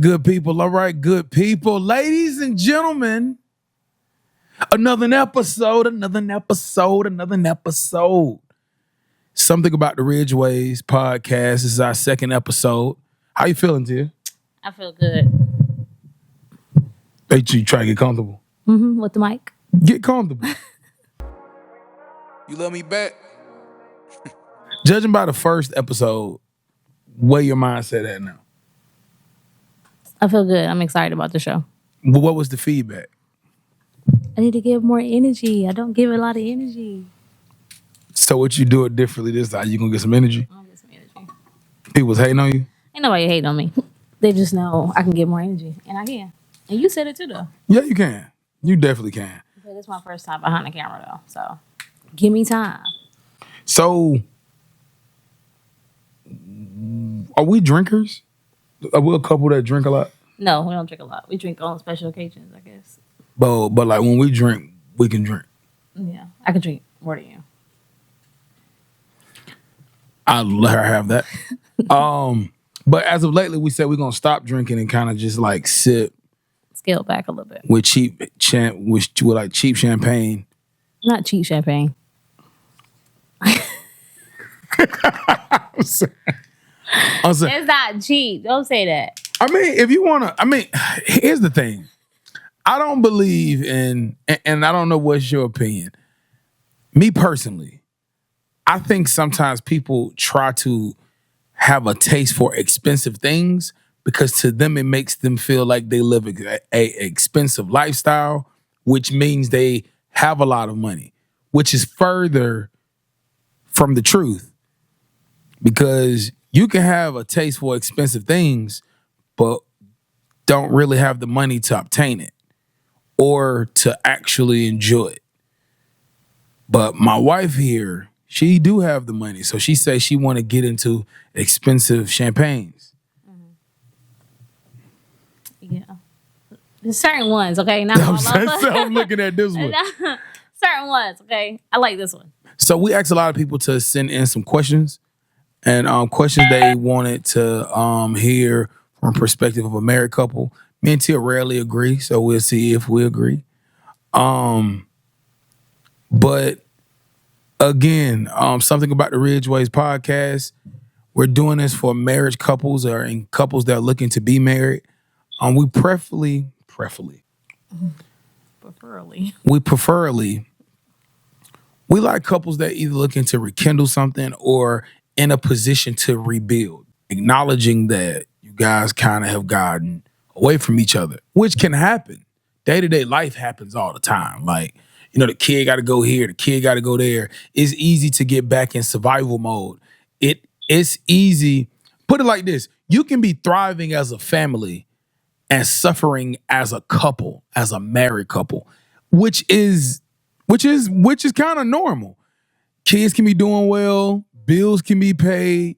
Good people, all right, good people. Ladies and gentlemen, another episode. Something about the Ridgeways podcast. This is our second episode. How you feeling, Tia? I feel good. Hey, you try to get comfortable. With the mic. Get comfortable. You love me back? Judging by the first episode, where your mindset at now? I feel good. I'm excited about the show. But what was the feedback? I need to give more energy. I don't give a lot of energy. So what you do it differently this time? You gonna get some energy? I'll get some energy. People was hating on you? Ain't nobody hating on me. They just know I can get more energy. And I can. And you said it too, though. Yeah, you can. You definitely can. But it's my first time behind the camera, though. So give me time. So, are we drinkers? Are we a couple that drink a lot? No, we don't drink a lot. We drink on special occasions, I guess. But like when we drink, we can drink. Yeah. I can drink more than you. I'll let her have that. But as of lately, we said we're gonna stop drinking and kind of just like sip Scale back a little bit. with cheap champagne. Not cheap champagne. I'm saying, It's not cheap. Don't say that. I mean, if you wanna, here's the thing. I don't believe in, and I don't know what's your opinion. Me personally, I think sometimes people try to have a taste for expensive things because to them it makes them feel like they live a expensive lifestyle, which means they have a lot of money, which is further from the truth. Because you can have a taste for expensive things, but don't really have the money to obtain it or to actually enjoy it. But my wife here, she do have the money. So she says she want to get into expensive champagnes. Yeah. There's certain ones, okay? Not all of them. I'm looking at this one. Certain ones, okay? I like this one. So we asked a lot of people to send in some questions and questions they wanted to hear from perspective of a married couple. Me and Tia rarely agree, so we'll see if we agree. But again, something about the Ridgeways podcast. We're doing this for marriage couples or in couples that are looking to be married. We preferably, we like couples that either looking to rekindle something or in a position to rebuild, acknowledging that you guys kind of have gotten away from each other, which can happen. Day-to-day life happens all the time. Like, the kid got to go here, the kid got to go there. It's easy to get back in survival mode. It's easy. Put it like this. You can be thriving as a family and suffering as a couple, as a married couple, which is kind of normal. Kids can be doing well, bills can be paid,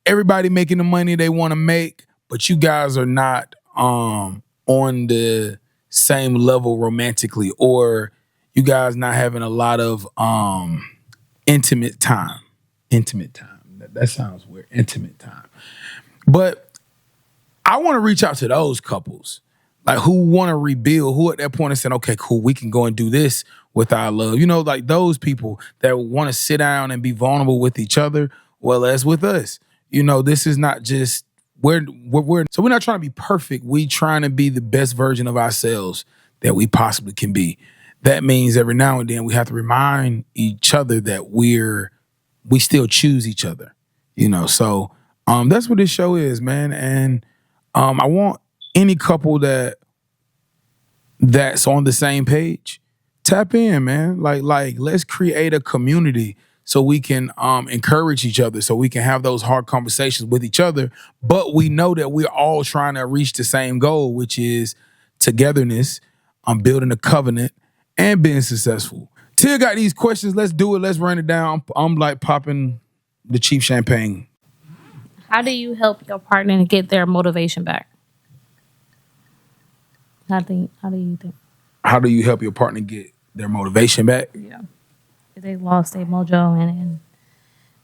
everybody making the money they want to make, but you guys are not on the same level romantically, or you guys not having a lot of intimate time. That sounds weird. Intimate time. But I want to reach out to those couples, like who want to rebuild, who at that point are saying, okay, cool, we can go and do this with our love. Like those people that want to sit down and be vulnerable with each other, well as with us. This is not just, so we're not trying to be perfect. We trying to be the best version of ourselves that we possibly can be. That means every now and then we have to remind each other that we still choose each other. So that's what this show is, man. And I want any couple that's on the same page, tap in, man. Like let's create a community so we can encourage each other, so we can have those hard conversations with each other. But we know that we're all trying to reach the same goal, which is togetherness, building a covenant, and being successful. Tia got these questions. Let's do it. Let's run it down. I'm like popping the cheap champagne. How do you help your partner to get their motivation back? How do you think? How do you help your partner get their motivation back? Yeah. If they lost their mojo and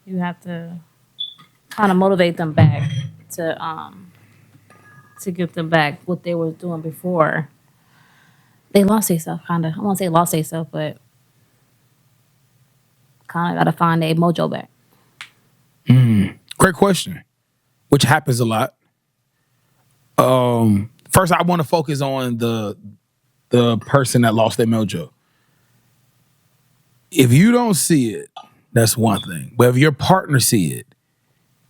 you have to kind of motivate them back to to give them back what they were doing before. They lost themselves, kind of. I won't say lost themselves, but kind of got to find their mojo back. Great question, which happens a lot. First, I want to focus on the person that lost their mojo. If you don't see it, that's one thing. But if your partner see it,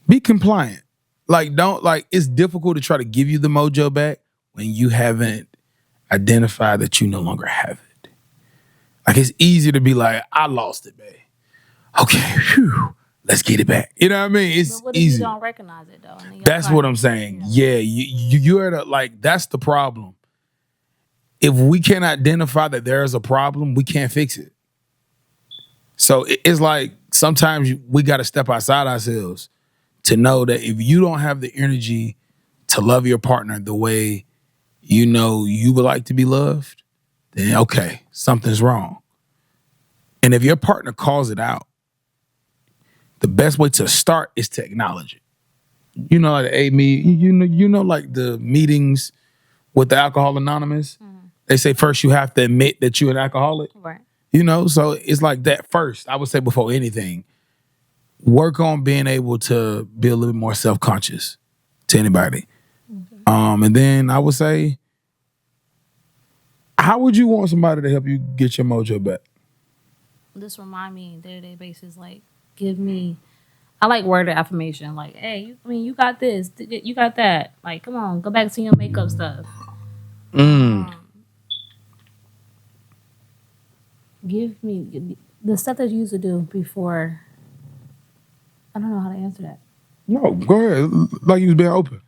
be compliant. Like, don't like. It's difficult to try to give you the mojo back when you haven't identified that you no longer have it. Like, it's easy to be like, I lost it, babe. Okay, whew, let's get it back. You know what I mean? But It's what if you easy. don't recognize it though? And then That's what I'm saying. Yeah, you're at a, like, that's the problem. If we can't identify that there's a problem, we can't fix it. So it's like sometimes we got to step outside ourselves to know that if you don't have the energy to love your partner the way you know you would like to be loved, then okay, something's wrong. And if your partner calls it out, the best way to start is to acknowledge it. You know, like like the meetings with the Alcohol Anonymous. They say first you have to admit that you're an alcoholic. Right. You know, so it's like that first. I would say before anything, work on being able to be a little bit more self-conscious to anybody. And then I would say, how would you want somebody to help you get your mojo back? This remind me day-to-day basis, like, give me, I like word of affirmation. Like, hey, you got this, you got that. Like, come on, go back to your makeup stuff. Give me the stuff that you used to do before. I don't know how to answer that. No, go ahead. Like you was being open.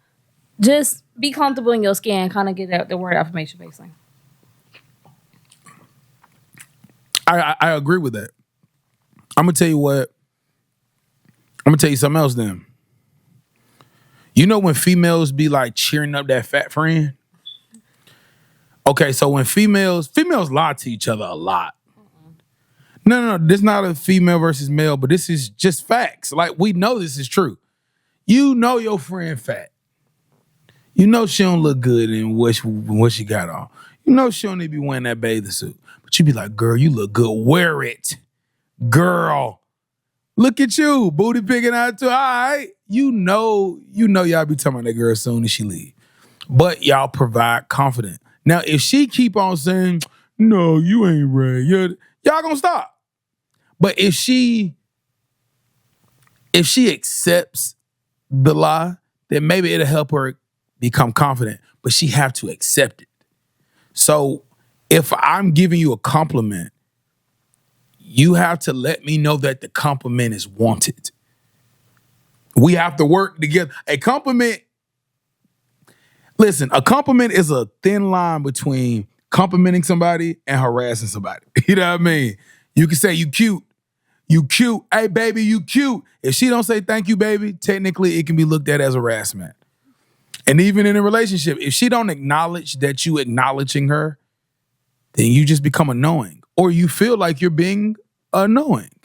Just be comfortable in your skin. Kind of get out the word affirmation, basically. I agree with that. I'm gonna tell you what. I'm gonna tell you something else. Then, you know when females be like cheering up that fat friend. Okay, so when females lie to each other a lot. No, this is not a female versus male, but this is just facts. Like, we know this is true. You know your friend fat. You know she don't look good in what she got on. You know she don't need to be wearing that bathing suit. But you be like, girl, you look good. Wear it. Girl. Look at you. Booty picking out too. All right. You know y'all be talking about that girl as soon as she leave. But y'all provide confidence. Now, if she keep on saying, no, you ain't right, y'all gonna stop. But if she accepts the lie, then maybe it'll help her become confident. But she have to accept it. So if I'm giving you a compliment, you have to let me know that the compliment is wanted. We have to work together. A compliment is a thin line between complimenting somebody and harassing somebody. You know what I mean? You can say you cute. You cute. Hey, baby, you cute. If she don't say thank you, baby, technically it can be looked at as harassment. And even in a relationship, if she don't acknowledge that you acknowledging her, then you just become annoying. Or you feel like you're being annoying.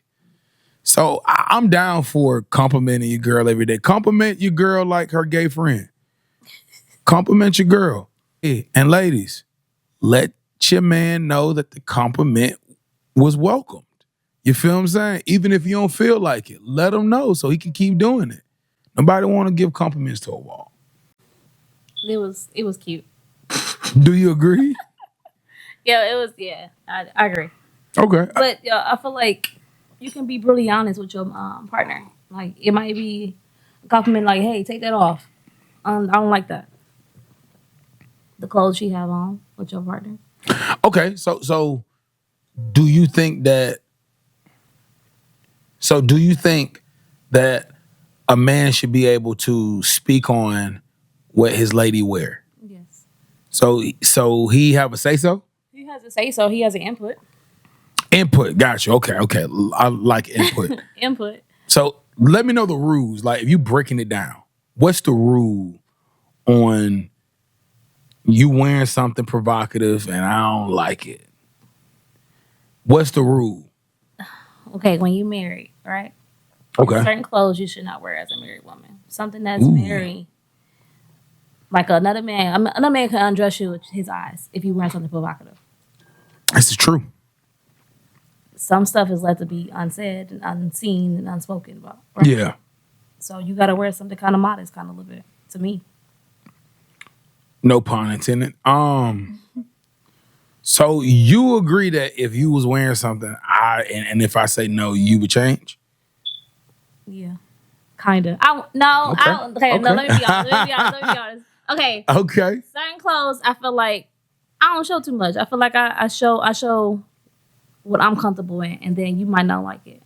So I'm down for complimenting your girl every day. Compliment your girl like her gay friend. Compliment your girl. And ladies, let your man know that the compliment was welcomed. You feel what I'm saying? Even if you don't feel like it, let him know so he can keep doing it. Nobody want to give compliments to a wall. It was cute. Do you agree? Yeah, it was. Yeah, I agree. Okay. But I feel like you can be brutally honest with your partner. Like, it might be a compliment, like, "Hey, take that off." I don't like that. The clothes she have on with your partner. Okay. So do you think that? So do you think that a man should be able to speak on what his lady wear? Yes. So he have a say so? He has a say so. He has an input. Input, got you. Okay. I like input. Input. So let me know the rules. Like, if you breaking it down, what's the rule on you wearing something provocative and I don't like it? What's the rule? Okay, when you married, right? Okay. Certain clothes you should not wear as a married woman. Something that's very Like another man can undress you with his eyes if you wearing something provocative. This is true. Some stuff is left to be unsaid and unseen and unspoken about. Right? Yeah. So you gotta wear something kind of modest, kind of a little bit. To me, No pun intended. So you agree that if you was wearing something, and if I say no, you would change? yeah, kind of. I no, Okay. I don't. Okay, no. Let me be honest. Let me be honest. Okay, Okay. certain clothes, I feel like I don't show too much. I feel like I show what I'm comfortable in, and then you might not like it.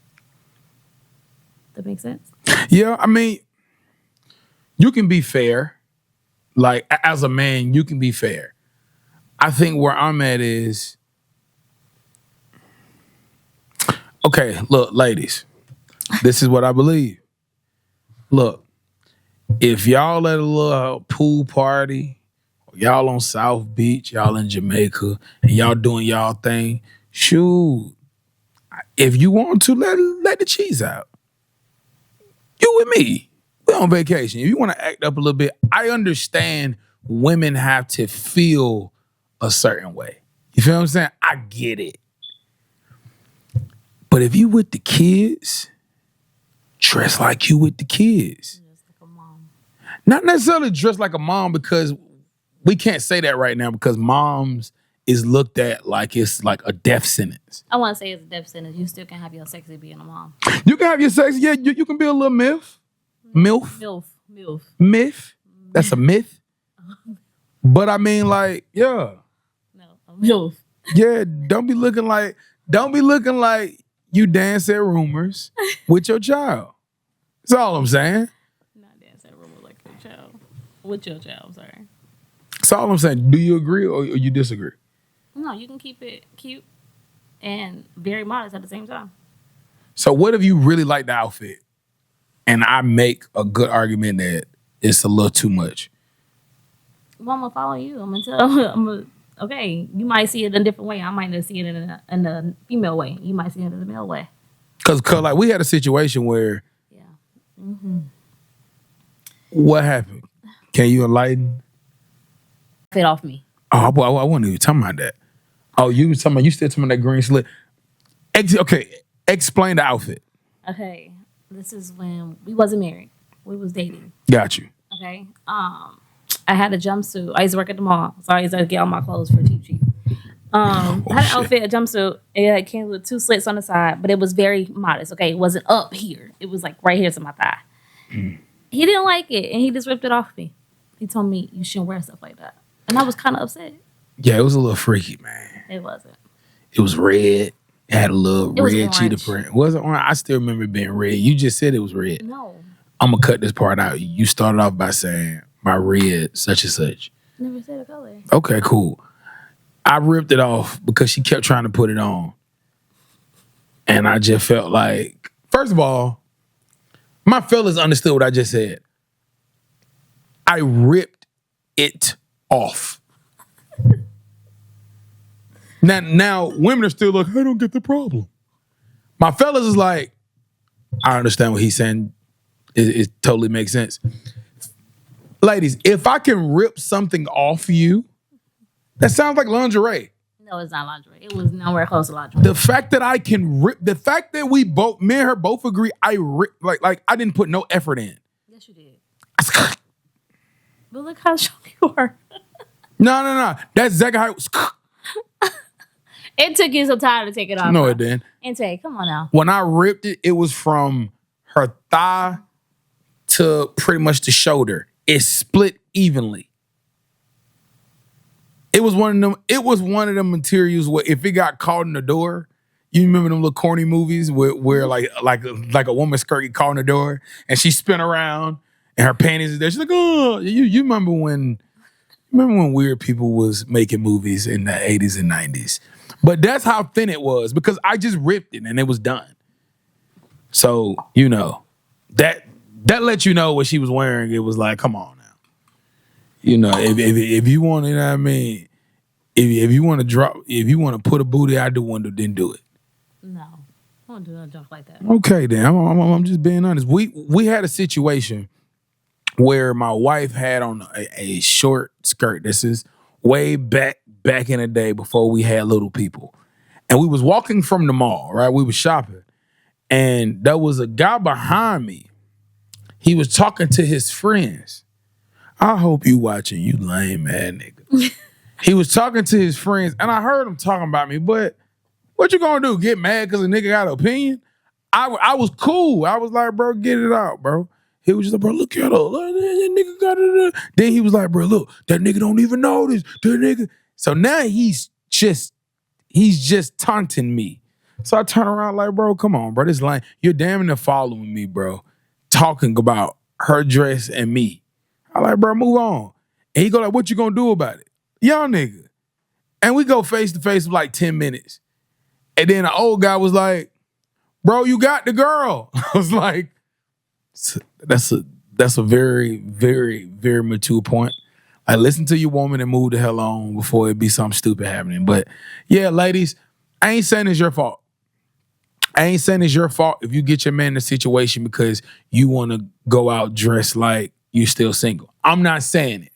That makes sense. Yeah, I mean, you can be fair. Like as a man, you can be fair. I think where I'm at is okay. Look, ladies, this is what I believe. Look, if y'all at a little pool party, y'all on South Beach, y'all in Jamaica, and y'all doing y'all thing, shoot. If you want to, let the cheese out. You with me. We're on vacation. If you want to act up a little bit, I understand women have to feel a certain way. You feel what I'm saying? I get it. But if you with the kids, dress like you with the kids. Just like a mom. Not necessarily dress like a mom, because we can't say that right now, because moms is looked at like it's like a death sentence. I want to say it's a death sentence. You still can have your sexy being a mom. You can have your sex. Yeah, you can be a little MILF. Myth. That's a myth. But I mean, like, yeah. No, a MILF. Yeah, don't be looking like you dance at rumors with your child. That's all I'm saying. Not dance at rumor like your child. With your child, I'm sorry. That's all I'm saying. Do you agree or you disagree? No, you can keep it cute and very modest at the same time. So what if you really like the outfit and I make a good argument that it's a little too much? Well, I'm gonna follow you. Okay, you might see it in a different way. I might not see it in a female way. You might see it in a male way. Cause like we had a situation where Yeah. what happened? Can you enlighten? Fit off me. Oh, I wasn't even talking about that. Oh, you still talking about that green slit. Okay, explain the outfit. Okay, this is when we wasn't married. We was dating. Got you. Okay. I had a jumpsuit. I used to work at the mall, so I used to get all my clothes for cheap. I had an outfit, a jumpsuit. It came with 2 slits on the side, but it was very modest. Okay, it wasn't up here. It was like right here to my thigh. He didn't like it, and he just ripped it off me. He told me you shouldn't wear stuff like that, and I was kind of upset. Yeah, it was a little freaky, man. It wasn't. It was red. It had a little It was red cheetah orange. print. Was it orange? I still remember it being red. You just said it was red. No, I'm gonna cut this part out. You started off by saying my red such and such. never said a color. Okay, cool. I ripped it off because she kept trying to put it on. And I just felt like, first of all, my fellas understood what I just said. I ripped it off. Now women are still like, I don't get the problem. My fellas is like, I understand what he's saying. It totally makes sense. Ladies, if I can rip something off you, that sounds like lingerie. No, it's not lingerie. It was nowhere close to lingerie. The fact that I can rip, the fact that me and her both agree, I rip, like I didn't put no effort in. Yes, you did. But look how strong you are. No. That's exactly how it was. It took you some time to take it off. No, huh? it didn't. And say, come on now. When I ripped it, it was from her thigh to pretty much the shoulder. It split evenly. It was one of them materials where if it got caught in the door, you remember them little corny movies where like a woman's skirt get caught in the door and she spin around and her panties is there. She's like, oh, you remember when weird people was making movies in the 80s and 90s. But that's how thin it was because I just ripped it and it was done. So, that lets you know what she was wearing. It was like, come on now. If you want, you know what I mean? If you want to put a booty out the window, then do it. No. I don't do no junk like that. Okay, then. I'm just being honest. We had a situation where my wife had on a short skirt. This is way back in the day before we had little people. And we was walking from the mall, right? We was shopping. And there was a guy behind me. He was talking to his friends. I hope you watching, you lame ass nigga. He was talking to his friends, and I heard him talking about me, but what you gonna do? Get mad because a nigga got an opinion? I was cool. I was like, bro, get it out, bro. He was just like, bro, look at that nigga got it. Then he was like, bro, look, that nigga don't even know this. That nigga. So now he's just taunting me. So I turn around like, bro, come on, bro. This line, you're damn near following me, bro. Talking about her dress and me. I like, bro, move on. And he go like, what you gonna do about it? Young nigga. And we go face to face for like 10 minutes. And then the old guy was like, bro, you got the girl. I was like, that's a very, very, very mature point. Like, listen to your woman and move the hell on before it be something stupid happening. But yeah, ladies, I ain't saying it's your fault. I ain't saying it's your fault if you get your man in a situation because you want to go out dressed like you're still single. I'm not saying it.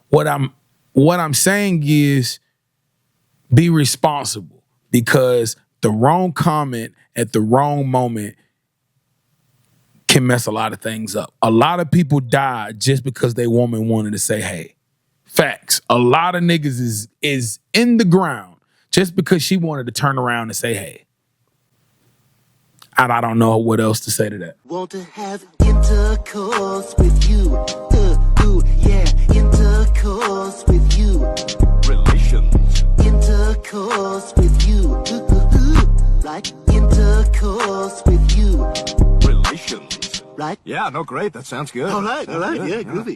What I'm saying is be responsible, because the wrong comment at the wrong moment can mess a lot of things up. A lot of people died just because their woman wanted to say, hey. Facts. A lot of niggas is in the ground just because she wanted to turn around and say, hey. And I don't know what else to say to that. Want to have intercourse with you. Yeah, intercourse with you. Relations. Intercourse with you. Like intercourse with you. Relations. Right? Yeah, no, great. That sounds good. All right, yeah, groovy.